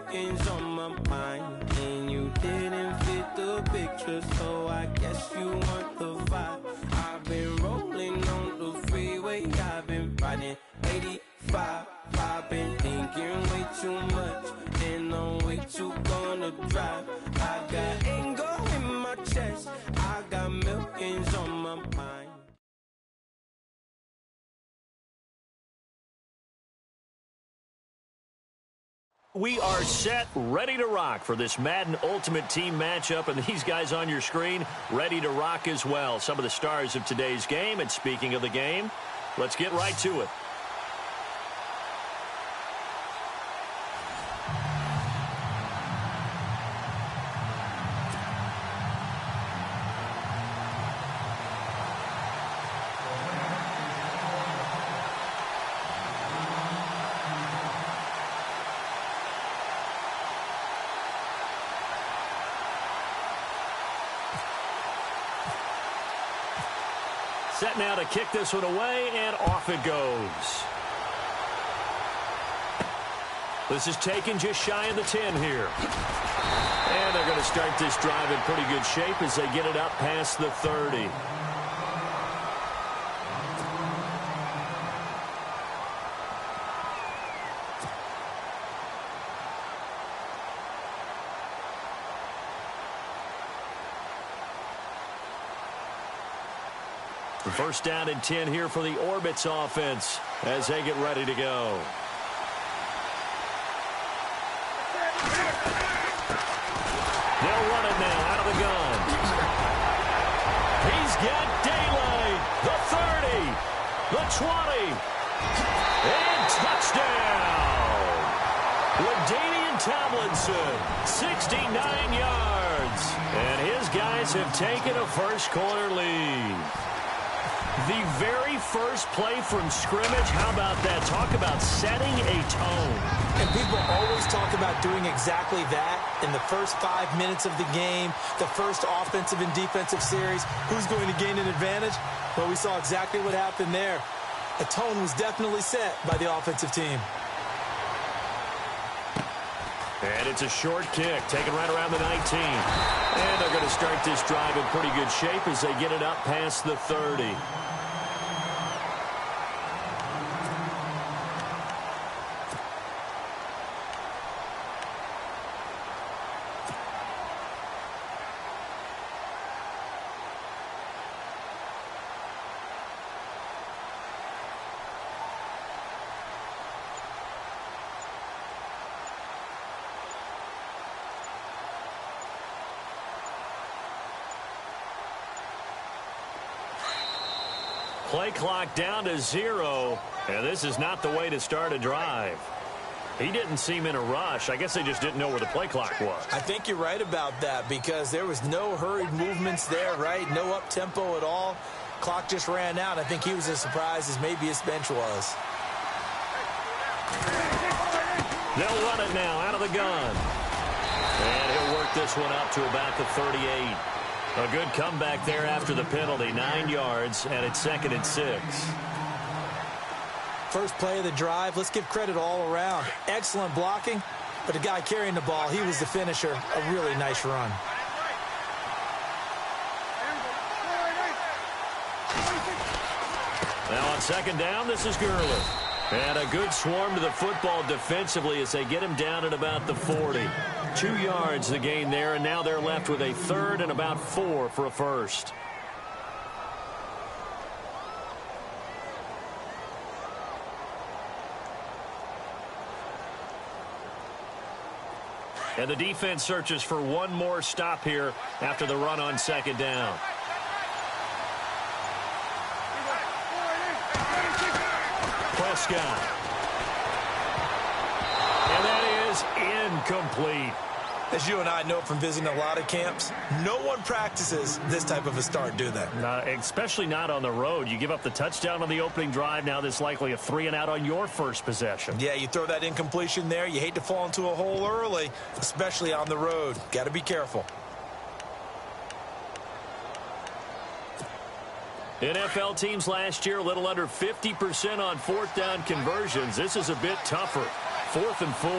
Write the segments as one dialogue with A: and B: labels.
A: millions on my mind, and you didn't fit the picture, so I guess you want the vibe. I've been rolling on the freeway, I've been riding 85. I've been thinking way too much, and I'm way too gonna drive. I got anger in my chest, I got millions on my mind.
B: We are set, ready to rock for this Madden Ultimate Team matchup, and these guys on your screen ready to rock as well. Some of the stars of today's game, and speaking of the game, let's get right to it. Set now to kick this one away, and off it goes. This is taken just shy of the 10 here. And they're going to start this drive in pretty good shape as they get it up past the 30. First down and 10 here for the Orbits offense as they get ready to go. They'll run it now out of the gun. He's got daylight. The 30, the 20, and touchdown. LaDainian Tomlinson, 69 yards. And his guys have taken a first quarter lead. The very first play from scrimmage, how about that? Talk about setting a tone.
C: And people always talk about doing exactly that in the first 5 minutes of the game, the first offensive and defensive series. Who's going to gain an advantage? Well, we saw exactly what happened there. A tone was definitely set by the offensive team.
B: And it's a short kick, taken right around the 19. And they're going to start this drive in pretty good shape as they get it up past the 30. Play clock down to 0, and this is not the way to start a drive. He didn't seem in a rush. I guess they just didn't know where the play clock was.
C: I think you're right about that because there was no hurried movements there, right? No up-tempo at all. Clock just ran out. I think he was as surprised as maybe his bench was.
B: They'll run it now out of the gun. And he'll work this one up to about the 38. A good comeback there after the penalty, 9 yards, and it's 2nd and 6.
C: First play of the drive, let's give credit all around. Excellent blocking, but the guy carrying the ball, he was the finisher. A really nice run.
B: Now on 2nd down, this is Gurley. And a good swarm to the football defensively as they get him down at about the 40. 2 yards the gain there, and now they're left with a 3rd and about 4 for a first. And the defense searches for one more stop here after the run on 2nd down. Prescott. And that is incomplete.
C: As you and I know from visiting a lot of camps, no one practices this type of a start, do they?
B: Especially not on the road. You give up the touchdown on the opening drive. Now there's likely a 3-and-out on your first possession.
C: Yeah, you throw that incompletion there. You hate to fall into a hole early, especially on the road. Got to be careful.
B: NFL teams last year a little under 50% on 4th down conversions. This is a bit tougher. 4th and 4.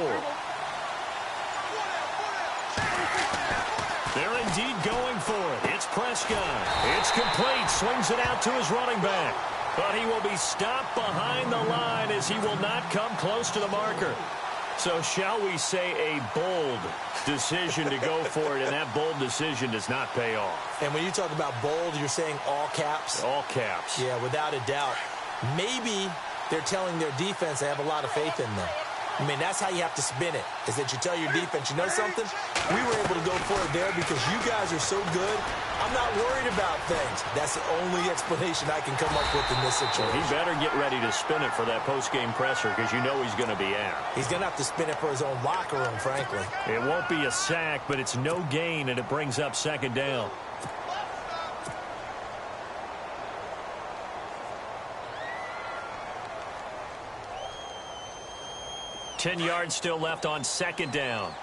B: They're indeed going for it. It's Prescott. It's complete. Swings it out to his running back. But he will be stopped behind the line as he will not come close to the marker. So shall we say a bold decision to go for it, and that bold decision does not pay off.
C: And when you talk about bold, you're saying all caps?
B: All caps.
C: Yeah, without a doubt. Maybe they're telling their defense they have a lot of faith in them. I mean, that's how you have to spin it, is that you tell your defense, you know something? We were able to go for it there because you guys are so good. I'm not worried about things. That's the only explanation I can come up with in this situation.
B: He better get ready to spin it for that post-game presser because you know he's going to be out.
C: He's going to have to spin it for his own locker room, frankly.
B: It won't be a sack, but it's no gain, and it brings up second down. Ten yards still left on second down.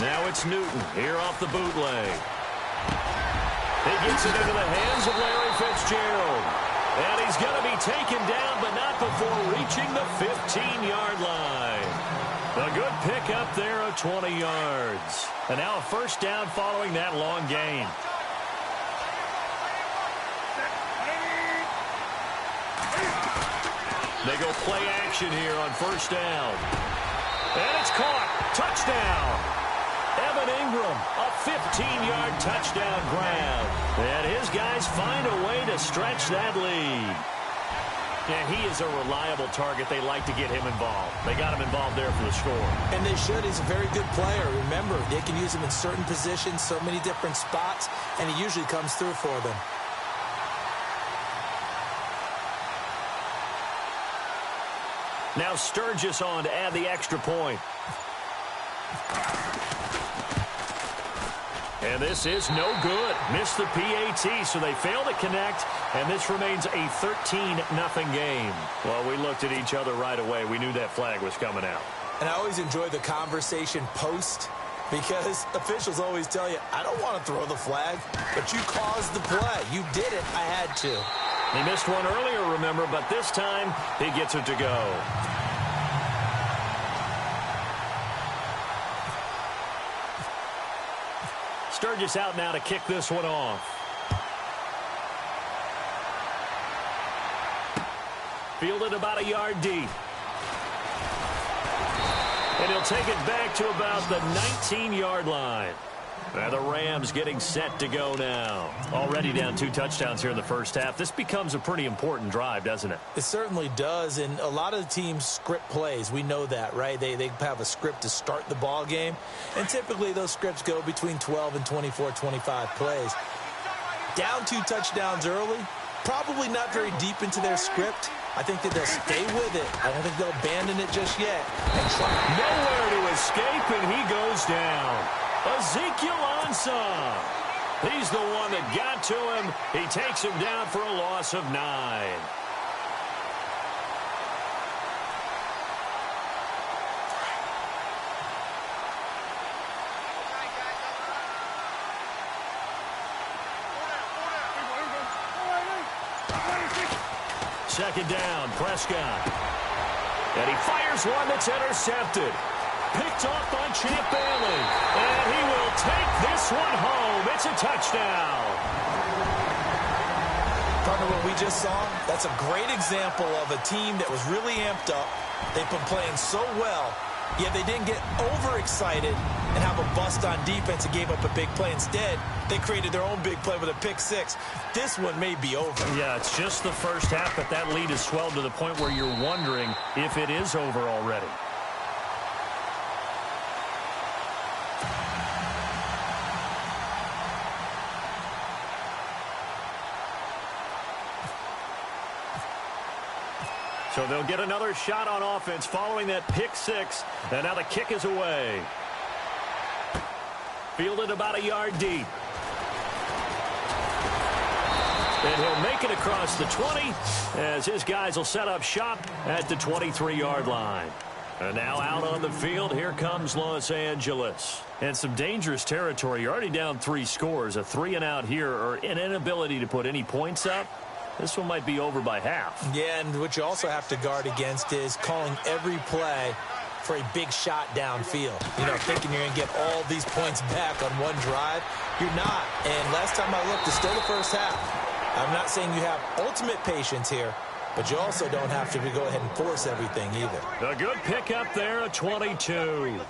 B: Now it's Newton here off the bootleg. He gets it into the hands of Larry Fitzgerald. And he's going to be taken down, but not before reaching the 15-yard line. A good pickup there of 20 yards. And now a first down following that long gain. They go play action here on first down. And it's caught. Touchdown. Evan Ingram, a 15-yard touchdown grab. And his guys find a way to stretch that lead. And he is a reliable target. They like to get him involved. They got him involved there for the score.
C: And they should. He's a very good player. Remember, they can use him in certain positions, so many different spots, and he usually comes through for them.
B: Now Sturgis on to add the extra point. And this is no good. Missed the PAT, so they fail to connect, and this remains a 13-0 game. Well, we looked at each other right away. We knew that flag was coming out.
C: And I always enjoy the conversation post, because officials always tell you, I don't want to throw the flag, but you caused the play. You did it. I had to.
B: He missed one earlier, remember, but this time he gets it to go. Sturgis out now to kick this one off. Fielded about a yard deep. And he'll take it back to about the 19-yard line. And the Rams getting set to go now. Already down 2 touchdowns here in the first half. This becomes a pretty important drive, doesn't it?
C: It certainly does, and a lot of the teams script plays. We know that, right? They have a script to start the ball game, and typically those scripts go between 12 and 24, 25 plays. Down 2 touchdowns early, probably not very deep into their script. I think that they'll stay with it. I don't think they'll abandon it just yet. And
B: nowhere to escape, and he goes down. Ezekiel Ansah. He's the one that got to him. He takes him down for a loss of 9. Second down, Prescott. And he fires one that's intercepted. Picked off by Champ Bailey. And he will take this one home. It's a touchdown.
C: Partner, what we just saw, that's a great example of a team that was really amped up. They've been playing so well, yet they didn't get overexcited and have a bust on defense and gave up a big play. Instead, they created their own big play with a pick 6. This one may be over.
B: Yeah, it's just the first half, but that lead has swelled to the point where you're wondering if it is over already. So they'll get another shot on offense following that pick 6. And now the kick is away. Fielded about a yard deep. And he'll make it across the 20 as his guys will set up shop at the 23-yard line. And now out on the field, here comes Los Angeles. And some dangerous territory. You're already down 3 scores. A 3-and-out here or an inability to put any points up this one might be over by half.
C: Yeah, and what you also have to guard against is calling every play for a big shot downfield. You know, thinking you're going to get all these points back on one drive. You're not. And last time I looked, it's still the first half. I'm not saying you have ultimate patience here, but you also don't have to go ahead and force everything either.
B: A good pickup there, a 22.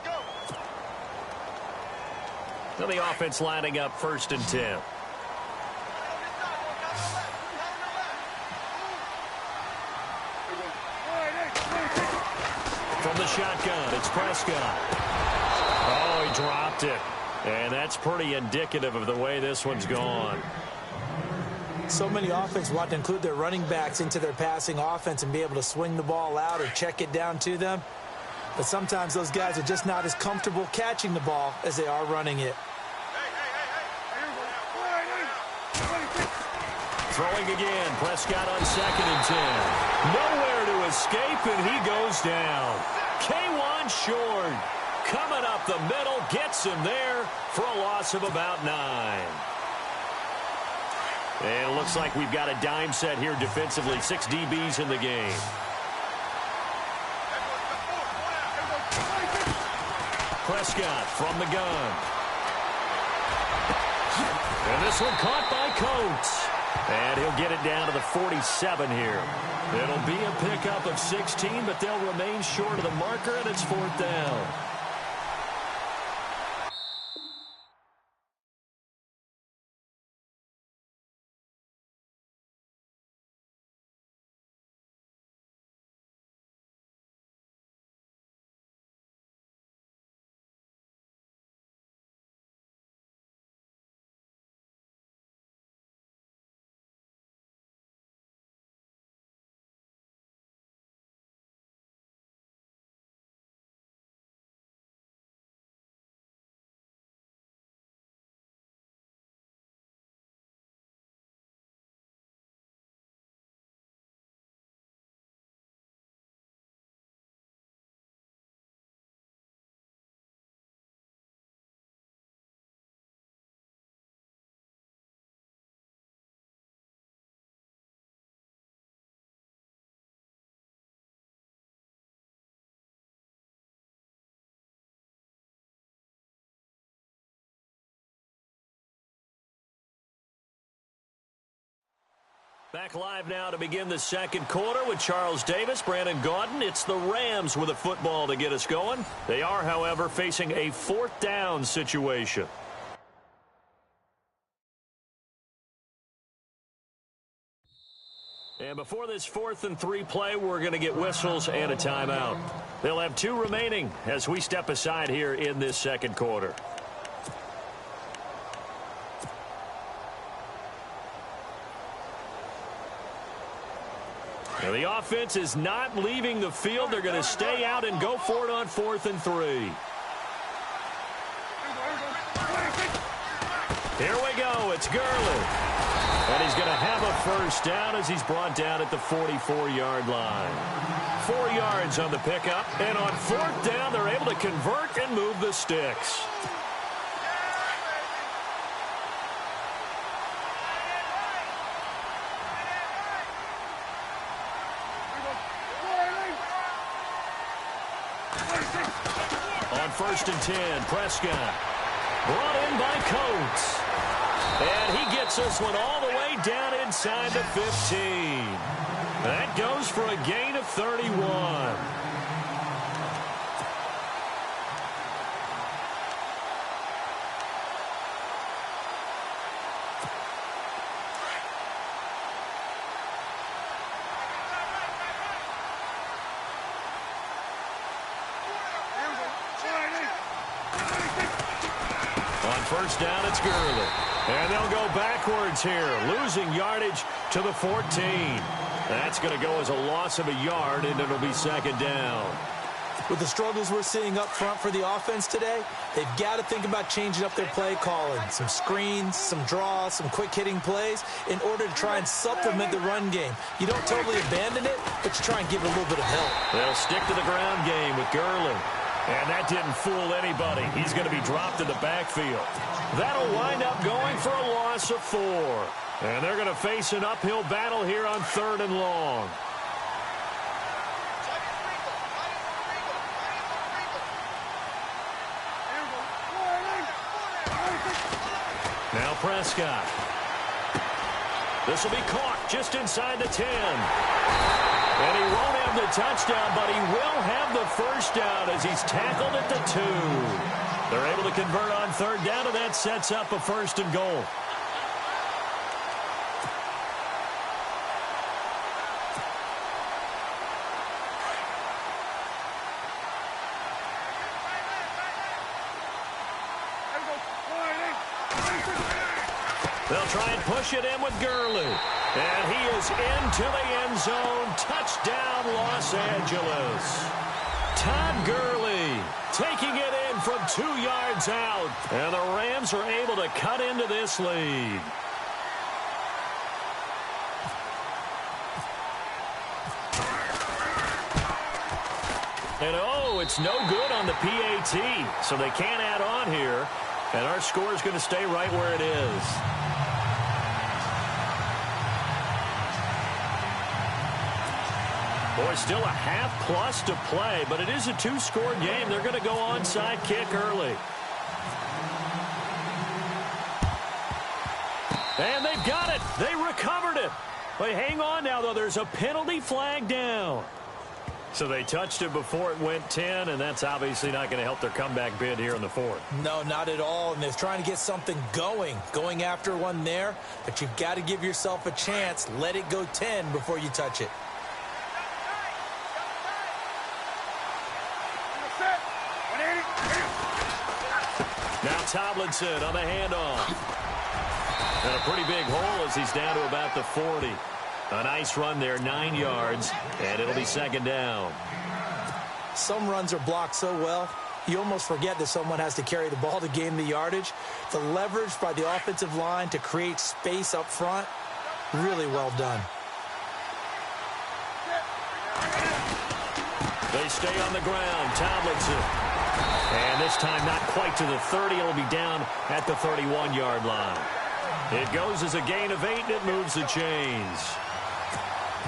B: Now the offense lining up 1st and 10. From the shotgun, it's Prescott. Oh, he dropped it. And that's pretty indicative of the way this one's gone.
C: So many offenses want to include their running backs into their passing offense and be able to swing the ball out or check it down to them. But sometimes those guys are just not as comfortable catching the ball as they are running it.
B: Throwing again, Prescott on 2nd and 10. Nowhere to escape, and he goes down. K1 short. Coming up the middle, gets him there for a loss of about 9. And it looks like we've got a dime set here defensively. 6 DBs in the game. Prescott from the gun. And this one caught by Coates. And he'll get it down to the 47 here. It'll be a pickup of 16, but they'll remain short of the marker, and it's 4th down. Back live now to begin the 2nd quarter with Charles Davis, Brandon Gaudin. It's the Rams with a football to get us going. They are, however, facing a 4th down situation. And before this 4th and 3 play, we're going to get whistles and a timeout. They'll have 2 remaining as we step aside here in this 2nd quarter. Now the offense is not leaving the field. They're going to stay out and go for it on 4th and 3. Here we go. It's Gurley. And he's going to have a 1st down as he's brought down at the 44-yard line. 4 yards on the pickup. And on 4th down, they're able to convert and move the sticks. On 1st and 10, Prescott brought in by Coates. And he gets this one all the way down inside the 15. That goes for a gain of 31. On 1st down, it's Gurley. And they'll go backwards here, losing yardage to the 14. That's going to go as a loss of a yard, and it'll be 2nd down.
C: With the struggles we're seeing up front for the offense today, they've got to think about changing up their play calling. Some screens, some draws, some quick-hitting plays in order to try and supplement the run game. You don't totally abandon it, but you try and give it a little bit of help.
B: They'll stick to the ground game with Gurley. And that didn't fool anybody. He's going to be dropped in the backfield. That'll wind up going for a loss of 4. And they're going to face an uphill battle here on 3rd and long. Now Prescott. This will be caught just inside the 10. And he won't have the touchdown, but he will have the first down as he's tackled at the 2. They're able to convert on 3rd down, and that sets up a 1st and goal. They'll try and push it in with Gurley. And he is into the end zone. Touchdown, Los Angeles. Todd Gurley taking it in from 2 yards out. And the Rams are able to cut into this lead. And oh, it's no good on the PAT. So they can't add on here. And our score is going to stay right where it is. Boy, still a half-plus to play, but it is a 2-score game. They're going to go onside kick early. And they've got it. They recovered it. But hang on now, though. There's a penalty flag down. So they touched it before it went 10, and that's obviously not going to help their comeback bid here in the 4th.
C: No, not at all, and they're trying to get something going after one there, but you've got to give yourself a chance. Let it go 10 before you touch it.
B: Now Tomlinson on the handoff. And a pretty big hole as he's down to about the 40. A nice run there, 9 yards, and it'll be 2nd down.
C: Some runs are blocked so well, you almost forget that someone has to carry the ball to gain the yardage. The leverage by the offensive line to create space up front, really well done.
B: They stay on the ground, Tomlinson. And this time not quite to the 30. It'll be down at the 31-yard line. It goes as a gain of 8, and it moves the chains.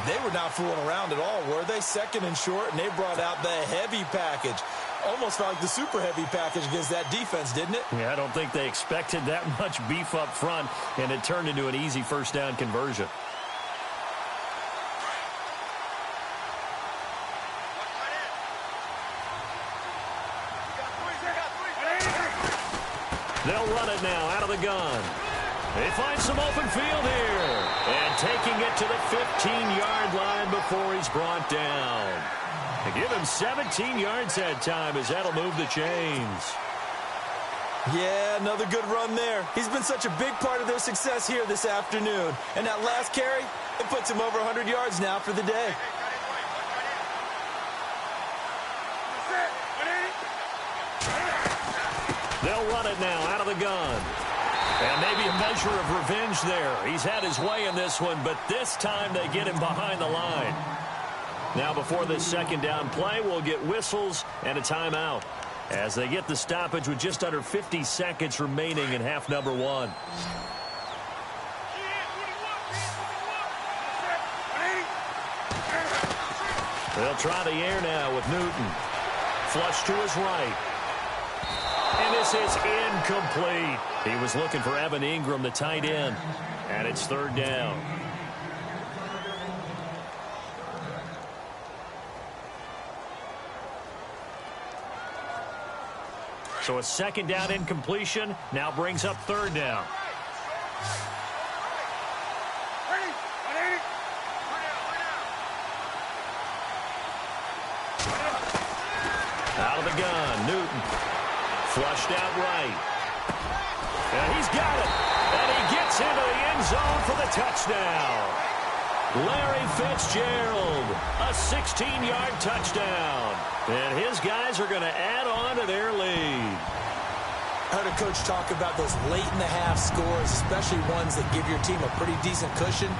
C: They were not fooling around at all, were they? 2nd and short, and they brought out the heavy package. Almost felt like the super heavy package against that defense, didn't it?
B: Yeah, I don't think they expected that much beef up front, and it turned into an easy 1st down conversion. They'll run it now out of the gun. They find some open field here. And taking it to the 15-yard line before he's brought down. They give him 17 yards that time as that'll move the chains.
C: Yeah, another good run there. He's been such a big part of their success here this afternoon. And that last carry, it puts him over 100 yards now for the day.
B: They'll run it now out of the gun. And maybe a measure of revenge there. He's had his way in this one, but this time they get him behind the line. Now before this 2nd down play, we'll get whistles and a timeout as they get the stoppage with just under 50 seconds remaining in half number 1. They'll try the air now with Newton. Flush to his right. And this is incomplete. He was looking for Evan Ingram, the tight end. And it's 3rd down. So a 2nd down incompletion now brings up 3rd down. Out of the gun, Newton. Flushed out right. And he's got it. And he gets into the end zone for the touchdown. Larry Fitzgerald, a 16-yard touchdown. And his guys are going to add on to their lead.
C: I heard a coach talk about those late-in-the-half scores, especially ones that give your team a pretty decent cushion.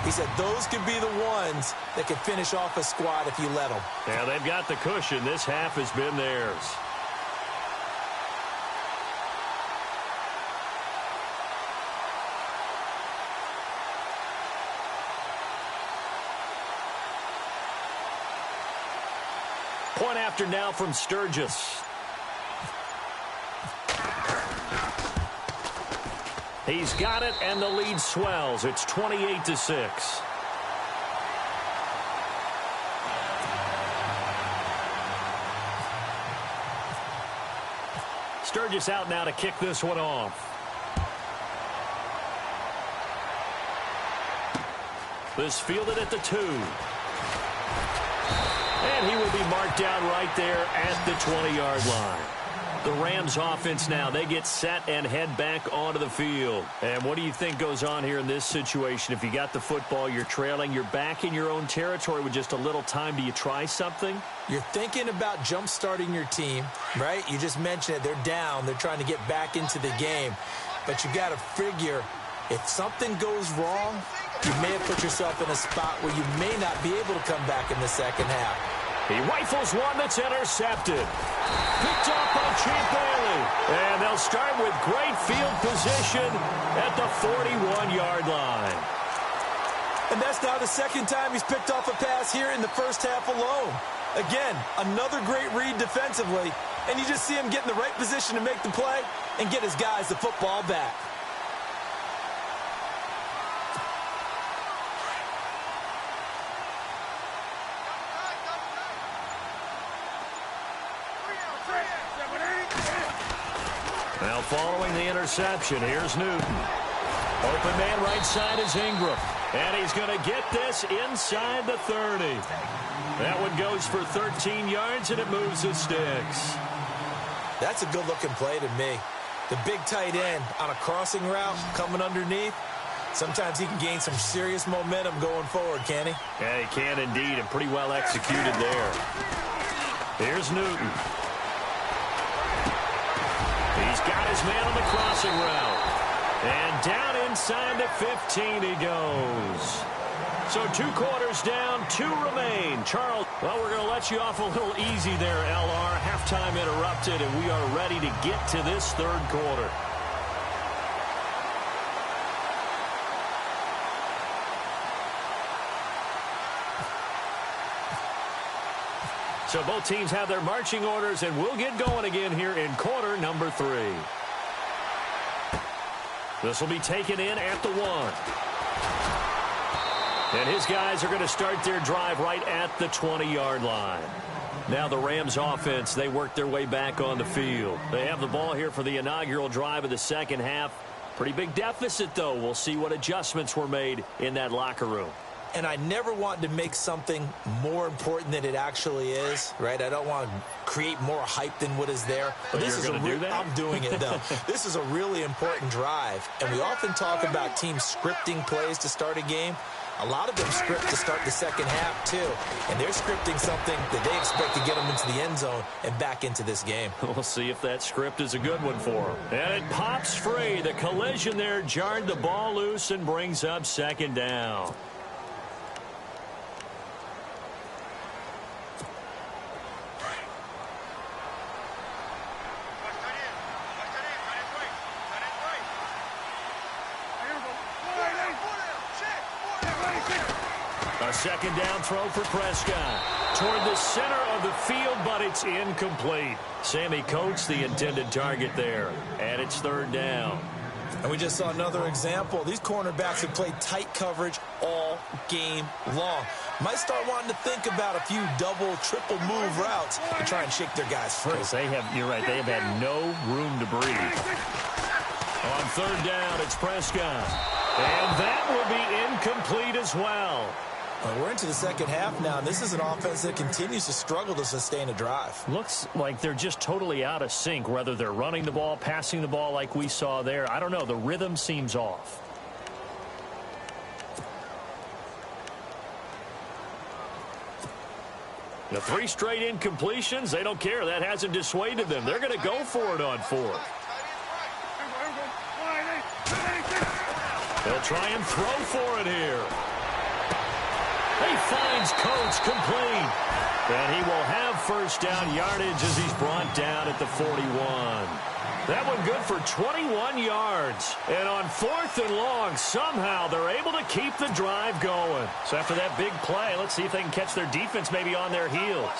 C: He said those could be the ones that could finish off a squad if you let them.
B: Yeah, they've got the cushion. This half has been theirs. Point after now from Sturgis. He's got it, and the lead swells. It's 28-6. Sturgis out now to kick this one off. This fielded at the 2. And he will be marked down right there at the 20-yard line. The Rams offense now, they get set and head back onto the field. And what do you think goes on here in this situation? If you got the football, you're trailing, you're back in your own territory with just a little time. Do you try something?
C: You're thinking about jump-starting your team, right? You just mentioned it. They're down. They're trying to get back into the game. But you got to figure, if something goes wrong, you may have put yourself in a spot where you may not be able to come back in the second half.
B: He rifles one that's intercepted. Picked off by Champ Bailey. And they'll start with great field position at the 41-yard line.
C: And that's now the second time he's picked off a pass here in the first half alone. Again, another great read defensively. And you just see him get in the right position to make the play and get his guys the football back.
B: Now following the interception, here's Newton. Open man right side is Ingram. And he's going to get this inside the 30. That one goes for 13 yards, and it moves the sticks.
C: That's a good-looking play to me. The big tight end on a crossing route coming underneath. Sometimes he can gain some serious momentum going forward, can he?
B: Yeah, he can indeed, and pretty well executed there. Here's Newton. He's got his man on the crossing route. And down inside the 15 he goes. So 2 quarters down, 2 remain. Charles, well, we're going to let you off a little easy there, LR. Halftime interrupted, and we are ready to get to this third quarter. So both teams have their marching orders, and we'll get going again here in quarter number 3. This will be taken in at the 1. And his guys are going to start their drive right at the 20-yard line. Now the Rams offense, they work their way back on the field. They have the ball here for the inaugural drive of the second half. Pretty big deficit, though. We'll see what adjustments were made in that locker room.
C: And I never want to make something more important than it actually is, right? I don't want to create more hype than what is there. But this is I'm doing it, though. This is a really important drive. And we often talk about teams scripting plays to start a game. A lot of them script to start the second half, too. And they're scripting something that they expect to get them into the end zone and back into this game.
B: We'll see if that script is a good one for them. And it pops free. The collision there jarred the ball loose and brings up second down. A second down throw for Prescott. Toward the center of the field, but it's incomplete. Sammy Coates, the intended target there. And it's third down.
C: And we just saw another example. These cornerbacks have played tight coverage all game long. Might start wanting to think about a few double, triple move routes to try and shake their guys free.
B: You're right, they have had no room to breathe. On third down, it's Prescott. And that will be incomplete as well.
C: We're into the second half now, and this is an offense that continues to struggle to sustain a drive.
B: Looks like they're just totally out of sync, whether they're running the ball, passing the ball like we saw there. I don't know. The rhythm seems off. The 3 straight incompletions, they don't care. That hasn't dissuaded them. They're going to go for it on 4th. They'll try and throw for it here. finds Coates complete. And he will have first down yardage as he's brought down at the 41. That one good for 21 yards. And on 4th and long, somehow they're able to keep the drive going. So after that big play, let's see if they can catch their defense maybe on their heels.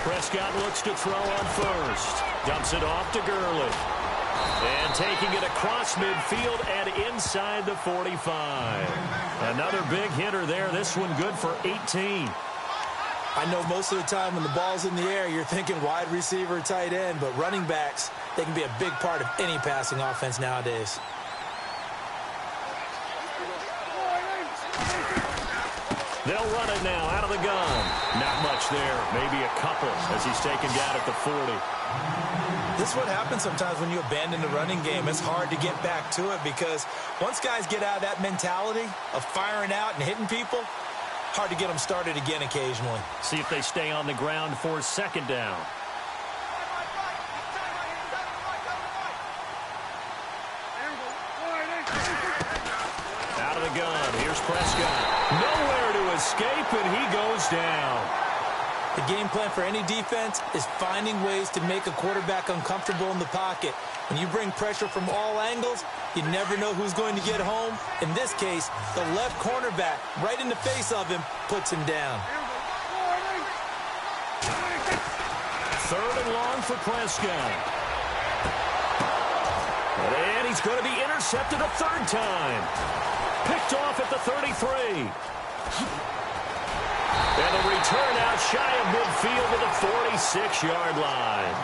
B: Prescott looks to throw on first. Dumps it off to Gurley. And taking it across midfield and inside the 45. Another big hitter there. This one good for 18.
C: I know most of the time when the ball's in the air, you're thinking wide receiver, tight end, but running backs, they can be a big part of any passing offense nowadays.
B: They'll run it now out of the gun. Not much there. Maybe a couple as he's taken down at the 40.
C: This is what happens sometimes when you abandon the running game. It's hard to get back to it because once guys get out of that mentality of firing out and hitting people, hard to get them started again occasionally.
B: See if they stay on the ground for 2nd down. Out of the gun. Here's Prescott. Nowhere to escape, and he goes down.
C: The game plan for any defense is finding ways to make a quarterback uncomfortable in the pocket. When you bring pressure from all angles, you never know who's going to get home. In this case, the left cornerback, right in the face of him, puts him down.
B: 3rd and long for Prescott. And he's going to be intercepted a 3rd time. Picked off at the 33. And the return out shy of midfield to the 46-yard line.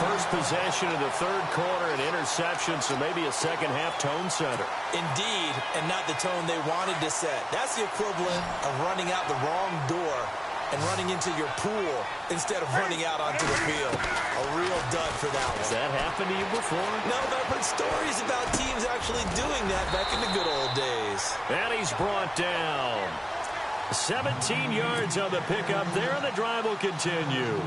B: First possession of the 3rd quarter, an interception, so maybe a second-half tone setter.
C: Indeed, and not the tone they wanted to set. That's the equivalent of running out the wrong door and running into your pool instead of running out onto the field. A real dud for that one.
B: Has that happened to you before?
C: No, but I've heard stories about teams actually doing that back in the good old days.
B: And he's brought down. 17 yards on the pickup there, and the drive will continue.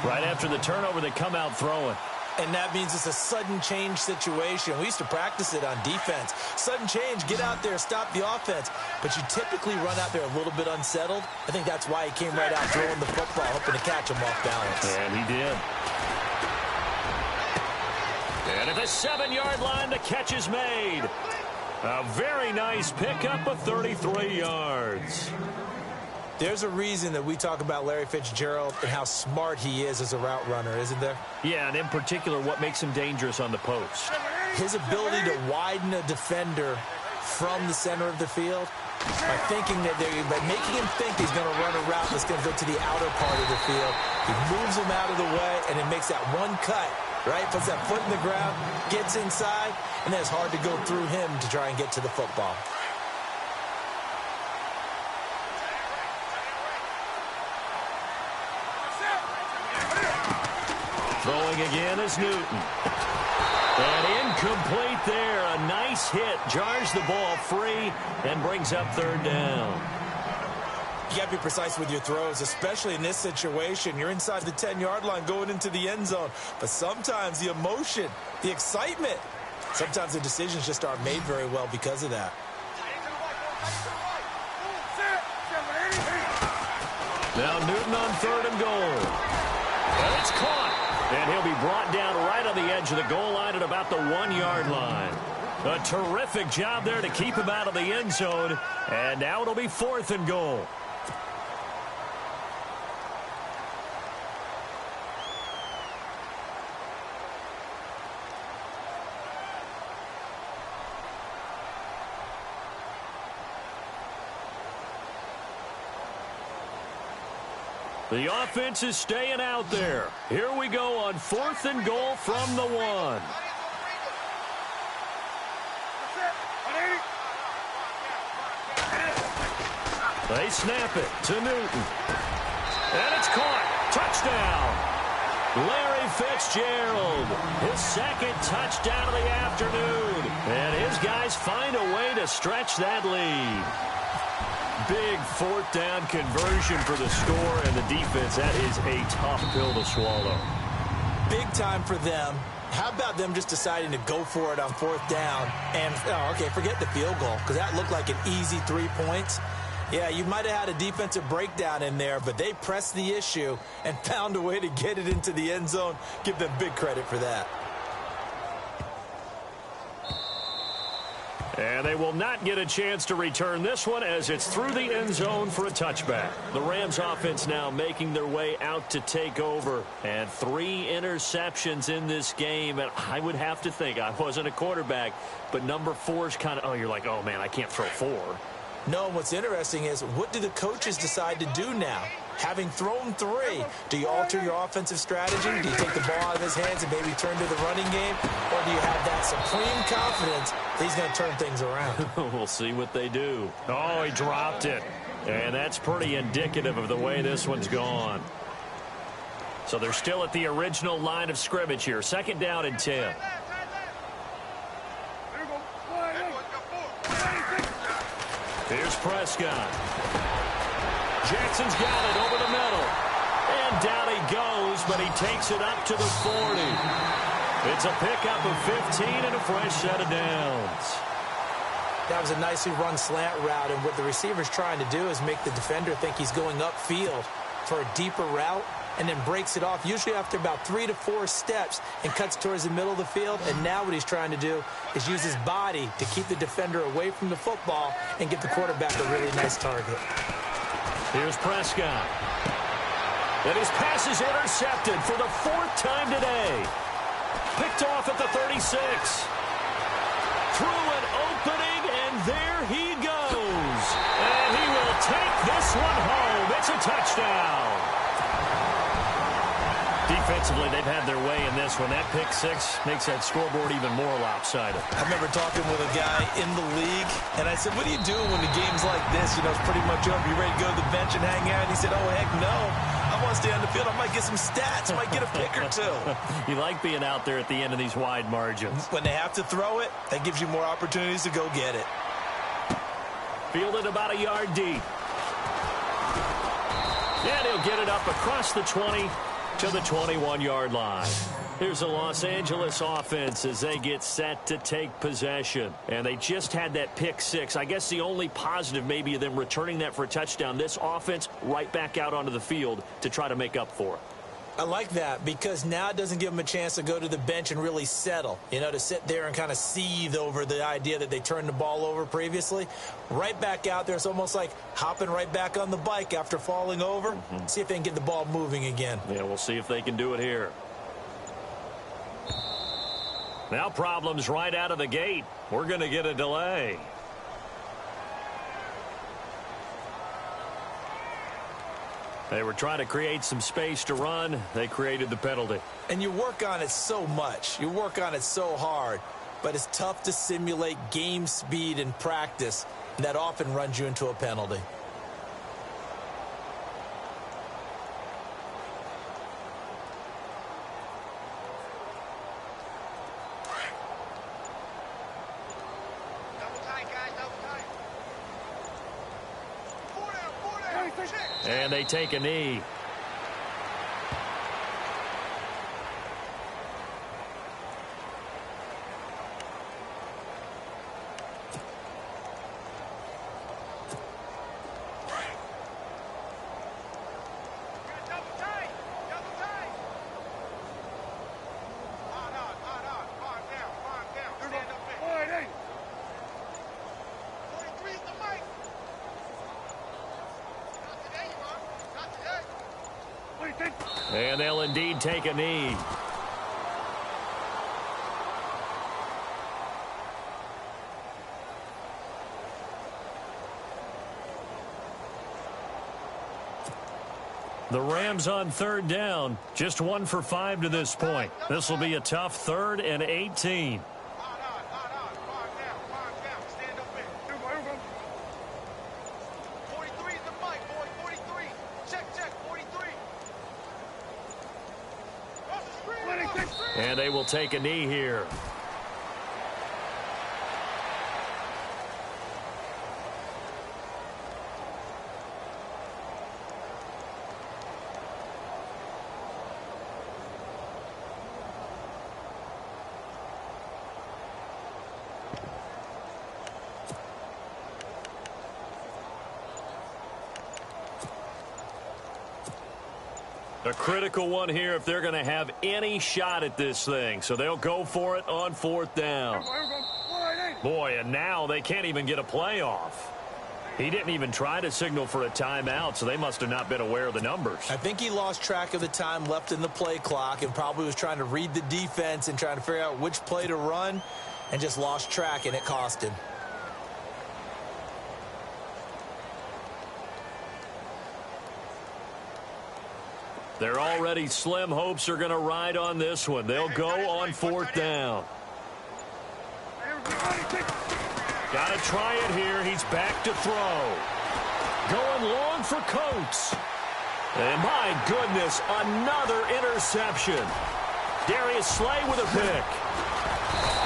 B: Right after the turnover, they come out throwing.
C: And that means it's a sudden change situation. We used to practice it on defense. Sudden change, get out there, stop the offense. But you typically run out there a little bit unsettled. I think that's why he came right out throwing the football, hoping to catch him off balance.
B: And he did. And at the 7-yard line, the catch is made. A very nice pickup of 33 yards.
C: There's a reason that we talk about Larry Fitzgerald and how smart he is as a route runner, isn't there?
B: Yeah, and in particular, what makes him dangerous on the post.
C: His ability to widen a defender from the center of the field by thinking that by making him think he's going to run a route that's going to go to the outer part of the field. He moves him out of the way, and it makes that one cut, right? Puts that foot in the ground, gets inside, and then it's hard to go through him to try and get to the football.
B: Throwing again is Newton. And incomplete there. A nice hit. Jars the ball free and brings up 3rd down.
C: You got to be precise with your throws, especially in this situation. You're inside the 10-yard line going into the end zone. But sometimes the emotion, the excitement, sometimes the decisions just aren't made very well because of that.
B: Now Newton on 3rd and goal. And it's caught. And he'll be brought down right on the edge of the goal line at about the 1-yard line. A terrific job there to keep him out of the end zone. And now it'll be 4th and goal. The offense is staying out there. Here we go on 4th and goal from the 1. They snap it to Newton. And it's caught. Touchdown. Larry Fitzgerald. His 2nd touchdown of the afternoon. And his guys find a way to stretch that lead. Big 4th down conversion for the score, and the defense, that is a tough pill to swallow.
C: Big time for them. How about them just deciding to go for it on 4th down and, okay, forget the field goal, because that looked like an easy 3 points. Yeah, you might have had a defensive breakdown in there, but they pressed the issue and found a way to get it into the end zone. Give them big credit for that.
B: And they will not get a chance to return this one as it's through the end zone for a touchback. The Rams offense now making their way out to take over. And 3 interceptions in this game. And I would have to think, I wasn't a quarterback, but number 4 is kind of, you're like, oh, man, I can't throw 4.
C: No, what's interesting is, what do the coaches decide to do now? Having thrown 3, do you alter your offensive strategy? Do you take the ball out of his hands and maybe turn to the running game? Or do you have that supreme confidence that he's going to turn things around?
B: We'll see what they do. Oh, he dropped it. And that's pretty indicative of the way this one's gone. So they're still at the original line of scrimmage here. 2nd down and 10. Here's Prescott. Jackson's got it over the middle. And down he goes, but he takes it up to the 40. It's a pickup of 15 and a fresh set of downs.
C: That was a nicely run slant route, and what the receiver's trying to do is make the defender think he's going upfield for a deeper route, and then breaks it off, usually after about 3 to 4 steps, and cuts towards the middle of the field. And now what he's trying to do is use his body to keep the defender away from the football and give the quarterback a really nice target.
B: Here's Prescott. And his pass is intercepted for the 4th time today. Picked off at the 36. Through an opening, and there he goes. And he will take this one home. It's a touchdown. Defensively, they've had their way in this one. That pick 6 makes that scoreboard even more lopsided.
C: I remember talking with a guy in the league, and I said, what do you do when the game's like this? You know, it's pretty much over. You ready to go to the bench and hang out? And he said, oh, heck no. I want to stay on the field. I might get some stats. I might get a pick or 2.
B: You like being out there at the end of these wide margins.
C: When they have to throw it, that gives you more opportunities to go get it.
B: Fielded about a yard deep. And he'll get it up across the 20 to the 21-yard line. Here's the Los Angeles offense as they get set to take possession. And they just had that pick 6. I guess the only positive maybe of them returning that for a touchdown. This offense right back out onto the field to try to make up for it.
C: I like that, because now it doesn't give them a chance to go to the bench and really settle, you know, to sit there and kind of seethe over the idea that they turned the ball over previously. Right back out there, it's almost like hopping right back on the bike after falling over. See if they can get the ball moving again.
B: Yeah, we'll see if they can do it here. Now problems right out of the gate. We're going to get a delay. They were trying to create some space to run. They created the penalty.
C: And you work on it so much. You work on it so hard. But it's tough to simulate game speed in practice. And that often runs you into a penalty.
B: And they take a knee. And they'll indeed take a knee. The Rams on 3rd down. Just 1 for 5 to this point. This will be a tough 3rd and 18. And they will take a knee here. A critical one here if they're going to have any shot at this thing. So they'll go for it on 4th down. Boy, and now they can't even get a play off. He didn't even try to signal for a timeout, so they must have not been aware of the numbers.
C: I think he lost track of the time left in the play clock and probably was trying to read the defense and trying to figure out which play to run and just lost track, and it cost him.
B: Their already slim hopes are going to ride on this one. They'll go on 4th down. Got to try it here. He's back to throw. Going long for Coates. And my goodness, another interception. Darius Slay with a pick.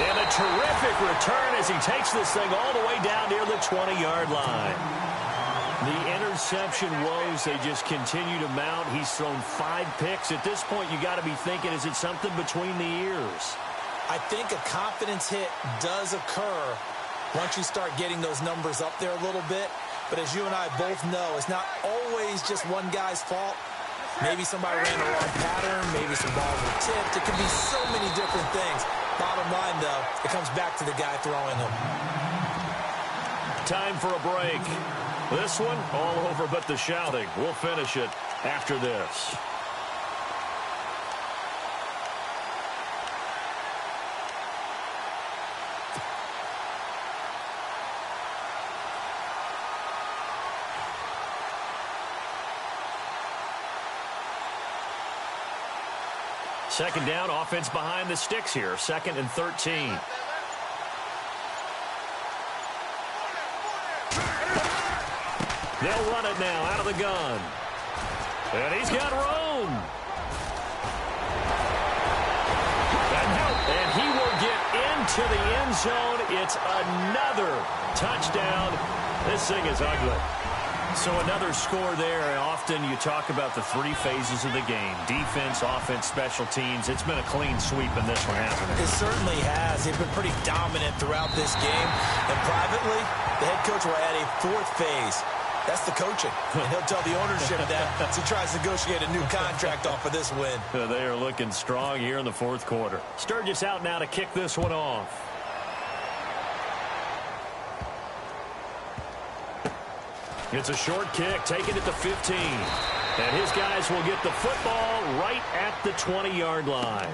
B: And a terrific return as he takes this thing all the way down near the 20-yard line. The interception woes, they just continue to mount. He's thrown 5 picks. At this point, you got to be thinking, is it something between the ears?
C: I think a confidence hit does occur once you start getting those numbers up there a little bit. But as you and I both know, it's not always just one guy's fault. Maybe somebody ran the wrong pattern. Maybe some balls were tipped. It could be so many different things. Bottom line, though, it comes back to the guy throwing them.
B: Time for a break. This one, all over but the shouting. We'll finish it after this. Second down, offense behind the sticks here. 2nd and 13. They'll run it now out of the gun. And he's got room. And he will get into the end zone. It's another touchdown. This thing is ugly. So another score there. And often you talk about the 3 phases of the game. Defense, offense, special teams. It's been a clean sweep in this one, hasn't it?
C: It certainly has. They've been pretty dominant throughout this game. And privately, the head coach will add a 4th phase. That's the coaching. And he'll tell the ownership that as he tries to negotiate a new contract off of this win.
B: They are looking strong here in the 4th quarter. Sturgis out now to kick this one off. It's a short kick, taken at the 15. And his guys will get the football right at the 20-yard line.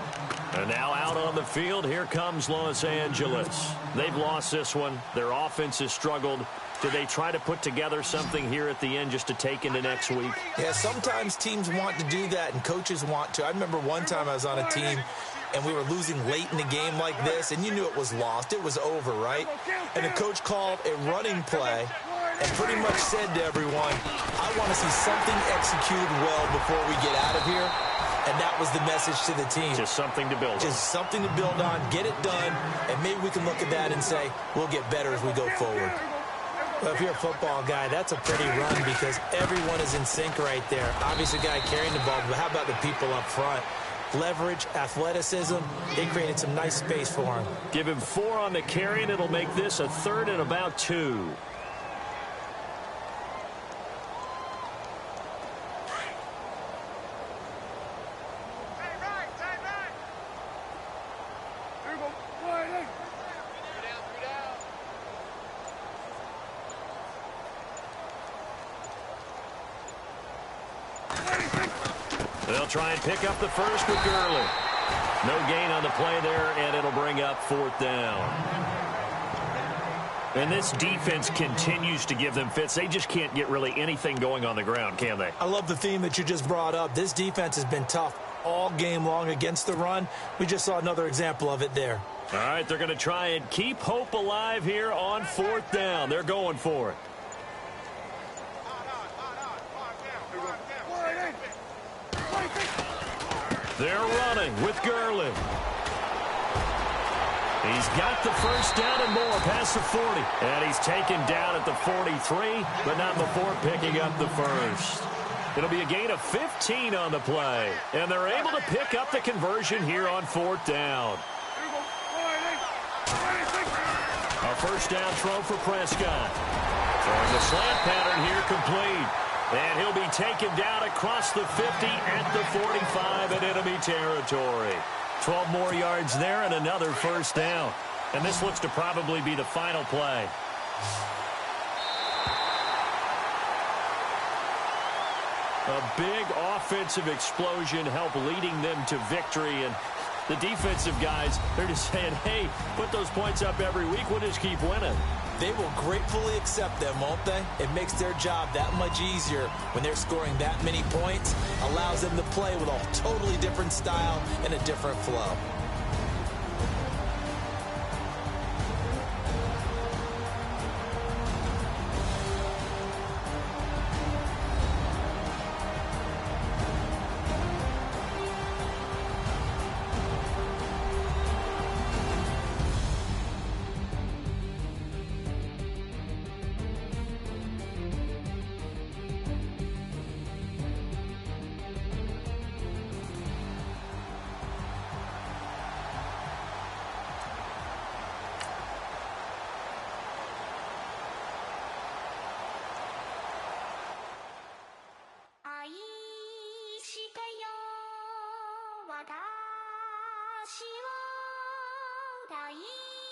B: And now out on the field, here comes Los Angeles. They've lost this one. Their offense has struggled. Do they try to put together something here at the end just to take into next week?
C: Yeah, sometimes teams want to do that and coaches want to. I remember one time I was on a team and we were losing late in the game like this, and you knew it was lost. It was over, right? And the coach called a running play and pretty much said to everyone, I want to see something executed well before we get out of here. And that was the message to the team.
B: Just something to build on.
C: Just something to build on, get it done, and maybe we can look at that and say, we'll get better as we go forward. Well, if you're a football guy, that's a pretty run because everyone is in sync right there. Obviously, the guy carrying the ball, but how about the people up front? Leverage, athleticism, they created some nice space for him.
B: Give him 4 on the carry, and it'll make this a 3rd and about 2. They'll try and pick up the first with Gurley. No gain on the play there, and it'll bring up 4th down. And this defense continues to give them fits. They just can't get really anything going on the ground, can they?
C: I love the theme that you just brought up. This defense has been tough all game long against the run. We just saw another example of it there.
B: All right, they're going to try and keep hope alive here on 4th down. They're going for it. They're running with Gurley. He's got the first down and more past the 40. And he's taken down at the 43, but not before picking up the first. It'll be a gain of 15 on the play. And they're able to pick up the conversion here on 4th down. Our first down throw for Prescott. Throwing the slant pattern here complete. And he'll be taken down across the 50 at the 45 in enemy territory. 12 more yards there and another first down. And this looks to probably be the final play. A big offensive explosion helped leading them to victory. And the defensive guys, they're just saying, hey, put those points up every week. We'll just keep winning.
C: They will gratefully accept them, won't they? It makes their job that much easier when they're scoring that many points. Allows them to play with a totally different style and a different flow.
D: "私を抱いて